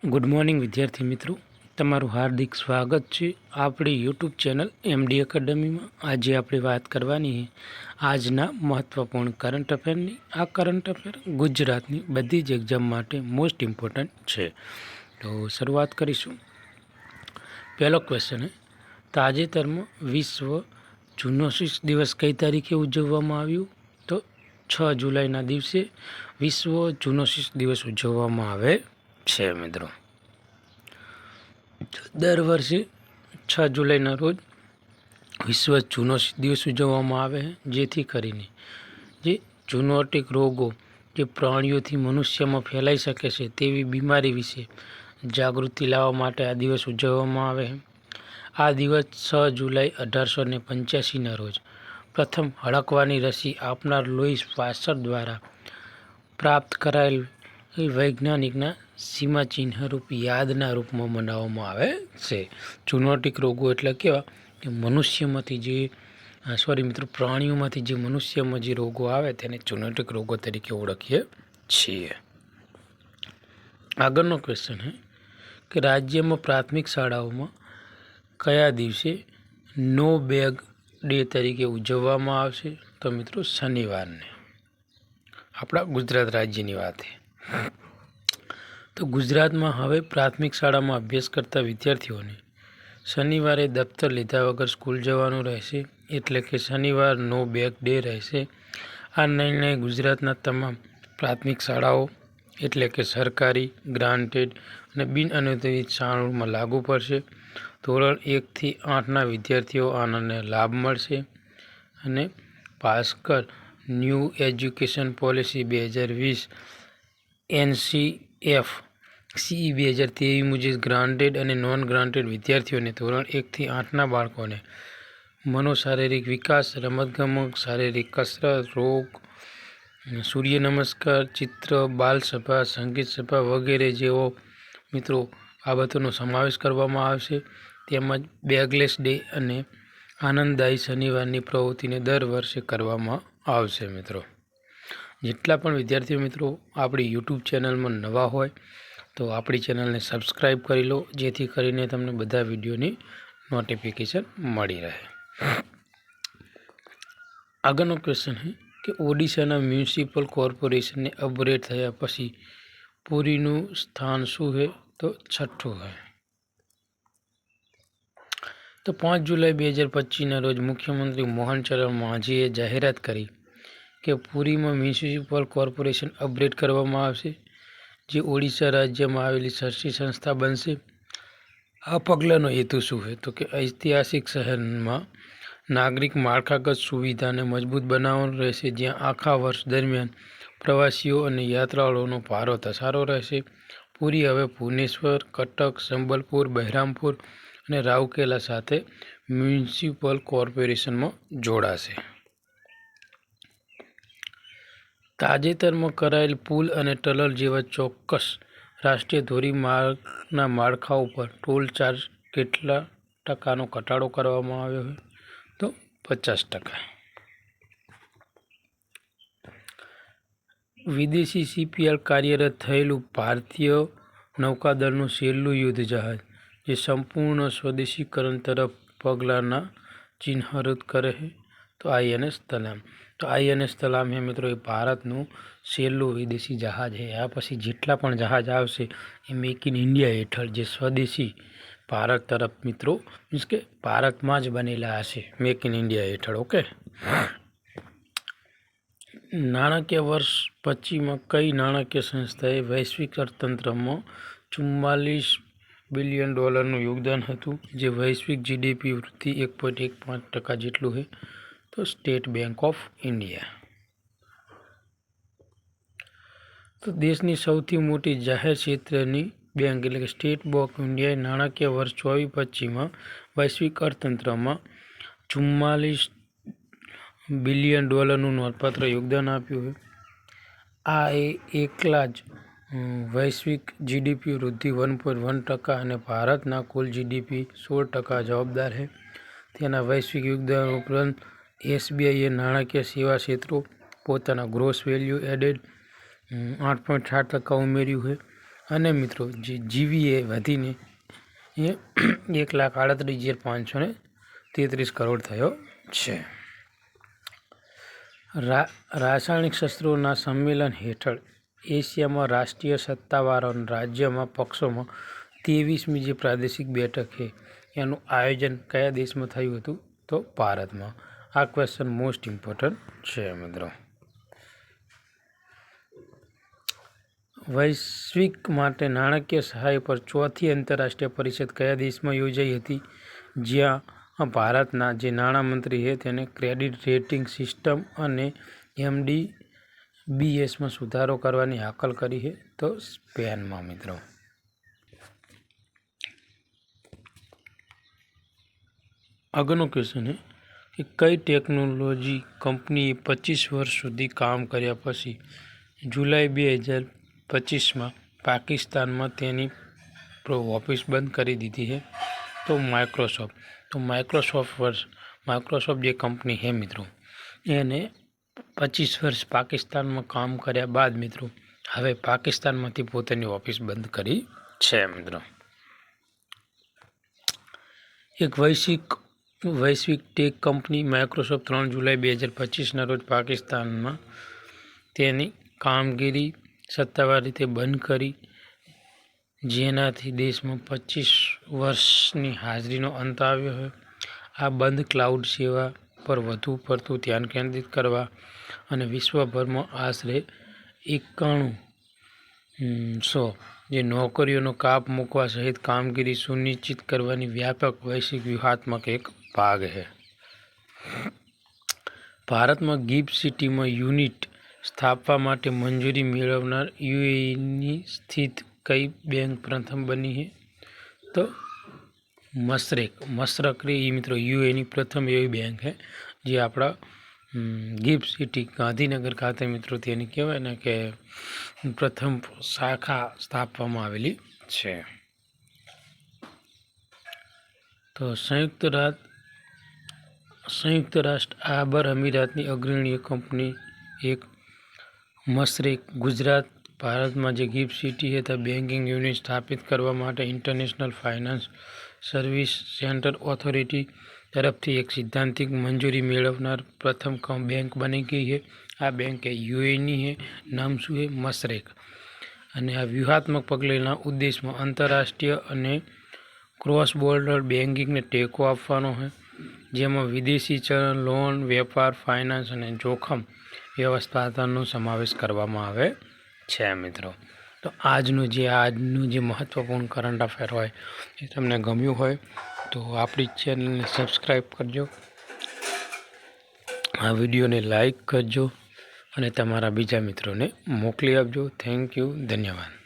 Good morning વિદ્યાર્થી મિત્રો, તમારું હાર્દિક સ્વાગત છે આપણી યુટ્યુબ ચેનલ MD એકેડમીમાં। આજે આપણે વાત કરવાની છે આજના મહત્ત્વપૂર્ણ કરંટ અફેરની। આ કરંટ અફેર ગુજરાતની બધી જ એક્ઝામ માટે મોસ્ટ ઇમ્પોર્ટન્ટ છે। તો શરૂઆત કરીશું। પહેલો ક્વેશ્ચન છે, તાજેતરમાં વિશ્વ જૂનોસિસ દિવસ કઈ તારીખે ઉજવવામાં આવ્યું? તો 6 જુલાઈના દિવસે વિશ્વ જૂનોસિસ દિવસ ઉજવવામાં આવે છે મિત્રો। દર વર્ષે 6 જુલાઈના રોજ વિશ્વ જૂનોસિસ દિવસ ઉજવવામાં આવે છે, જેથી કરીને જે ઝૂનોટિક રોગો જે પ્રાણીઓથી મનુષ્યમાં ફેલાઈ શકે છે તેવી બીમારી વિશે જાગૃતિ લાવવા માટે આ દિવસ ઉજવવામાં આવે છે। આ દિવસ 6 જુલાઈ 1885ના રોજ પ્રથમ હડકવાની રસી આપનાર લૂઈસ પાસ્ચર દ્વારા પ્રાપ્ત કરાયેલ વૈજ્ઞાનિકના સીમાચિહ્નરૂપ યાદના રૂપમાં મનાવવામાં આવે છે। ઝૂનોટિક રોગો એટલે કેવા કે મનુષ્યમાંથી પ્રાણીઓમાંથી જે મનુષ્યમાં જે રોગો આવે તેને ઝૂનોટિક રોગો તરીકે ઓળખીએ છીએ। આગળનો ક્વેશ્ચન છે કે રાજ્યમાં પ્રાથમિક શાળાઓમાં કયા દિવસે નો બેગ ડે તરીકે ઉજવવામાં આવશે? તો મિત્રો શનિવારને। આપણા ગુજરાત રાજ્યની વાત છે। તો ગુજરાતમાં હવે પ્રાથમિક શાળામાં અભ્યાસ કરતા વિદ્યાર્થીઓને શનિવારે દફતર લીધા વગર સ્કૂલ જવાનું રહેશે, એટલે કે શનિવાર નો બેગ ડે રહેશે। આ નિર્ણય ગુજરાતના તમામ પ્રાથમિક શાળાઓ એટલે કે સરકારી, ગ્રાન્ટેડ અને બિન અનુદાનિત શાળાઓમાં લાગુ પડશે। ધોરણ 1 થી 8ના વિદ્યાર્થીઓ આનો લાભ મળશે અને Bhaskar new education policy 2020 NCF CE 2023 મુજબ ગ્રાન્ટેડ અને નોન ગ્રાન્ટેડ વિદ્યાર્થીઓને ધોરણ 1 થી 8ના બાળકોને મનોશારીરિક વિકાસ, રમતગમત, શારીરિક કસરત, યોગ, સૂર્ય નમસ્કાર, ચિત્ર, બાલસભા, સંગીત સભા વગેરે જેવો મિત્રો બાબતોનો સમાવેશ કરવામાં આવશે। તેમજ બેગલેસ ડે અને આનંદદાયી શનિવારની પ્રવૃત્તિને દર વર્ષે કરવામાં આવશે। મિત્રો જેટલા પણ વિદ્યાર્થીઓ મિત્રો આપણી યુટ્યુબ ચેનલમાં નવા હોય તો આપણી ચેનલને સબસ્ક્રાઈબ કરી લો, જેથી કરીને તમને બધા વિડીયોની નોટિફિકેશન મળી રહે। આગળનો ક્વેશ્ચન છે કે ઓડિશાના મ્યુનિસિપલ કોર્પોરેશનને અપગ્રેડ થયા પછી પુરીનું સ્થાન શું છે? તો છઠ્ઠું છે। તો 5 જુલાઈ 2025ના રોજ મુખ્યમંત્રી મોહન ચરણ માંઝીએ જાહેરાત કરી કે પુરીમાં મ્યુનિસિપલ કોર્પોરેશન અપગ્રેડ કરવામાં આવશે, જે ઓડિશા રાજ્યમાં આવેલી સરકારી સંસ્થા બનશે। આ પગલાંનો હેતુ શું છે? તો કે ઐતિહાસિક શહેરમાં નાગરિક માળખાગત સુવિધાને મજબૂત બનાવવાનું રહેશે, જ્યાં આખા વર્ષ દરમિયાન પ્રવાસીઓ અને યાત્રાળુઓનો ભારો ધસારો રહેશે। પુરી હવે ભુવનેશ્વર, કટક, સંબલપુર, બહેરામપુર અને રાઉરકેલા સાથે મ્યુનિસિપલ કોર્પોરેશનમાં જોડાશે। તાજેતરમાં કરાયેલ પુલ અને ટનલ જેવા ચોક્કસ રાષ્ટ્રીય ધોરીમાર્ગના માળખાઓ પર ટોલ ચાર્જ કેટલા ટકાનો ઘટાડો કરવામાં આવ્યો છે? તો 50%। વિદેશી શિપયાર્ડ કાર્યરત થયેલું ભારતીય નૌકાદળનું છેલ્લું યુદ્ધ જહાજ જે સંપૂર્ણ સ્વદેશીકરણ તરફ પગલાંના ચિહ્નરૂપ કરે છે? તો INS તલામ। તો INS તલામ છે મિત્રો એ ભારતનું છેલ્લું વિદેશી જહાજ છે। આ પછી જેટલા પણ જહાજ આવશે એ મેક ઇન ઇન્ડિયા હેઠળ જે સ્વદેશી ભારત તરફ મિત્રો મીન્સ કે ભારતમાં જ બનેલા હશે, મેક ઇન ઇન્ડિયા હેઠળ। ઓકે। નાણાકીય વર્ષ 25માં કઈ નાણાકીય સંસ્થાએ વૈશ્વિક અર્થતંત્રમાં $44 બિલિયન યોગદાન હતું, જે વૈશ્વિક GDP વૃદ્ધિ 1.15% જેટલું છે? તો સ્ટેટ બેંક ઓફ ઇન્ડિયા। તો દેશની સૌથી મોટી જાહેર ક્ષેત્રની બેંક એટલે કે સ્ટેટ બેંક ઓફ ઇન્ડિયાએ નાણાકીય વર્ષ 24-25માં વૈશ્વિક અર્થતંત્રમાં $44 બિલિયન નોંધપાત્ર યોગદાન આપ્યું છે। આ એકલા જ વૈશ્વિક GDP વૃદ્ધિ 1.1% અને ભારતના કુલ GDP 16% જવાબદાર છે। તેના વૈશ્વિક યોગદાન ઉપરાંત SBIએ નાણાકીય સેવા ક્ષેત્રો પોતાના ગ્રોસ વેલ્યુ એડેડ 8.7% ઉમેર્યું છે અને મિત્રો જે જીવીએ વધીને 1,38,533 કરોડ થયો છે. રાસાયણિક શસ્ત્રોના સંમેલન હેઠળ એશિયામાં રાષ્ટ્રીય સત્તાવાળો રાજ્યમાં પક્ષોમાં 23મી જે પ્રાદેશિક બેઠક છે એનું આયોજન કયા દેશમાં થયું હતું? તો ભારતમાં. આ ક્વેશ્ચન મોસ્ટ ઇમ્પોર્ટન્ટ છે મિત્રો. વૈશ્વિક માટે નાણાકીય સહાય પર ચોથી આંતરરાષ્ટ્રીય પરિષદ કયા દેશમાં યોજાઈ હતી? જ્યાં ભારતના જે નાણામંત્રી છે તેને ક્રેડિટ રેટિંગ સિસ્ટમ અને MDBSમાં સુધારો કરવાની હાકલ કરી છે? તો સ્પેનમાં મિત્રો. આગળનો ક્વેશ્ચન છે કે કઈ ટેકનોલોજી કંપનીએ 25 વર્ષ સુધી કામ કર્યા પછી જુલાઈ 2025માં પાકિસ્તાનમાં તેની ઓફિસ બંધ કરી દીધી છે? તો માઇક્રોસોફ્ટ. તો માઇક્રોસોફ્ટ જે કંપની છે મિત્રો એને 25 વર્ષ પાકિસ્તાનમાં કામ કર્યા બાદ મિત્રો હવે પાકિસ્તાનમાંથી પોતાની ઓફિસ બંધ કરી છે મિત્રો. એક વૈશ્વિક ટેક કંપની માઇક્રોસોફ્ટ 3 જુલાઈ 2025ના રોજ પાકિસ્તાનમાં તેની કામગીરી સત્તાવાર રીતે બંધ કરી, જેનાથી દેશમાં 25 વર્ષની હાજરીનો અંત આવ્યો છે. આ બંધ ક્લાઉડ સેવા પર વધુ પડતું ધ્યાન કેન્દ્રિત કરવા અને વિશ્વભરમાં આશરે 9100 જે નોકરીઓનો કાપ મૂકવા સહિત કામગીરી સુનિશ્ચિત કરવાની વ્યાપક વૈશ્વિક વ્યૂહાત્મક એક ભાગ છે. ભારતમાં ગિફ્ટ સિટીમાં યુનિટ સ્થાપવા માટે મંજૂરી મેળવનાર યુએઈની સ્થિત કઈ બેંક પ્રથમ બની છે? તો મશરક એ મિત્રો યુએઈની પ્રથમ એવી બેંક છે જે આપણા ગિફ્ટ સિટી ગાંધીનગર ખાતે મિત્રો તેની કહેવાય ને કે પ્રથમ શાખા સ્થાપવામાં આવેલી છે. તો સંયુક્ત રાષ્ટ્ર આરબ અમીરાતની અગ્રણી કંપની એક મશરેક ગુજરાત ભારતમાં જે ગિફ્ટ સિટી છે ત્યાં બેન્કિંગ યુનિટ સ્થાપિત કરવા માટે international finance service centre authority તરફથી એક સૈદ્ધાંતિક મંજૂરી મેળવનાર પ્રથમ બેંક બની ગઈ છે. આ બેંક એ યુએઈની છે. નામ શું છે? મશરેક. અને આ વ્યૂહાત્મક પગલાંના ઉદ્દેશમાં આંતરરાષ્ટ્રીય અને ક્રોસ બોર્ડર બેન્કિંગને ટેકો આપવાનો છે, જેમાં વિદેશી ચલણ, લોન, વેપાર, ફાઇનાન્સ અને જોખમ વ્યવસ્થાપનનો સમાવેશ કરવામાં આવે છે મિત્રો. તો આજનું જે મહત્ત્વપૂર્ણ કરંટ અફેર હોય એ તમને ગમ્યું હોય તો આપણી ચેનલને સબસ્ક્રાઈબ કરજો, આ વિડીયોને લાઈક કરજો અને તમારા બીજા મિત્રોને મોકલી આપજો. Thank you. ધન્યવાદ.